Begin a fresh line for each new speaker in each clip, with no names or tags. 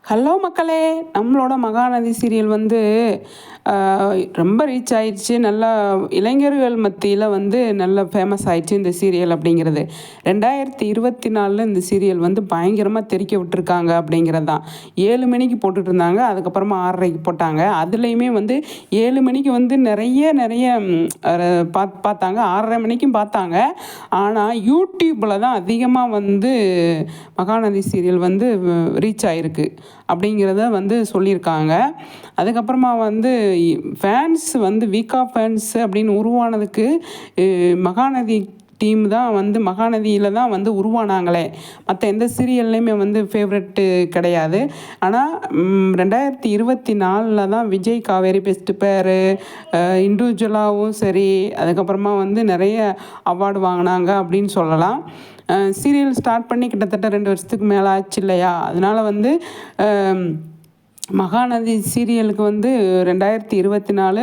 Hello மக்களே, நம்மளோட Mahanadi serial வந்து ரொம்ப ரீச் ஆயிடுச்சு. நல்லா இளைஞர்கள் மத்தியில் வந்து நல்ல ஃபேமஸ் ஆயிடுச்சு இந்த சீரியல் அப்படிங்கிறது. 2024 இந்த சீரியல் வந்து பயங்கரமாக தெறிக்க விட்டுருக்காங்க அப்படிங்கிறது தான். 7 மணிக்கு போட்டுட்டு இருந்தாங்க, அதுக்கப்புறமா 6:30க்கு போட்டாங்க. அதுலேயுமே வந்து 7 மணிக்கு வந்து நிறைய பார்த்தாங்க, 6:30 மணிக்கும் பார்த்தாங்க. ஆனால் யூடியூப்பில் தான் அதிகமாக வந்து மகாநதி சீரியல் வந்து ரீச் ஆகிருக்கு அப்படிங்கிறத வந்து சொல்லியிருக்காங்க. அதுக்கப்புறமா வந்து ஃபேன்ஸ் வந்து வீக்கா ஃபேன்ஸ் அப்படின்னு உருவானதுக்கு மகாநதி டீம் தான் வந்து மகாநதியில் தான் வந்து உருவானாங்களே. மற்ற எந்த சீரியல்லையுமே வந்து ஃபேவரெட்டு கிடையாது. ஆனால் 2024 தான் விஜய் காவேரி பெஸ்ட்டு பேரு இண்டிவிஜுவலாகவும் சரி, அதுக்கப்புறமா வந்து நிறைய அவார்டு வாங்கினாங்க அப்படின்னு சொல்லலாம். சீரியல் ஸ்டார்ட் பண்ணி கிட்டத்தட்ட 2 வருஷத்துக்கு மேலே ஆச்சு இல்லையா. அதனால் வந்து மகாநதி சீரியலுக்கு வந்து 2024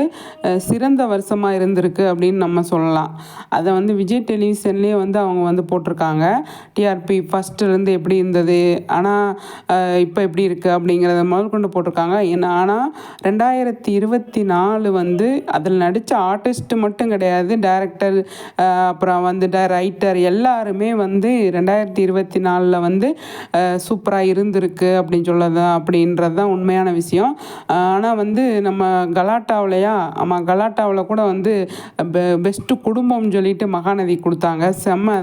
சிறந்த வருஷமாக இருந்திருக்கு அப்படின்னு நம்ம சொல்லலாம். அதை வந்து விஜய் டெலிவிஷன்லேயே வந்து அவங்க வந்து போட்டிருக்காங்க. டிஆர்பி ஃபஸ்ட்டுலேருந்து எப்படி இருந்தது, ஆனால் இப்போ எப்படி இருக்குது அப்படிங்கிறத முதல் கொண்டு போட்டிருக்காங்க. ஆனால் 2024 வந்து அதில் நடித்த ஆர்டிஸ்ட்டு மட்டும் கிடையாது, டைரக்டர் அப்புறம் வந்து ரைட்டர் எல்லாருமே வந்து 2024 வந்து சூப்பராக இருந்திருக்கு அப்படின்னு அப்படின்றது தான் உண்மையான விஷயம். ஆனால் வந்து நம்ம கலாட்டாவிலையா, ஆமாம் கலாட்டாவில் கூட வந்து பெஸ்ட்டு குடும்பம்னு சொல்லிட்டு மகாநதி கொடுத்தாங்க. செம்ம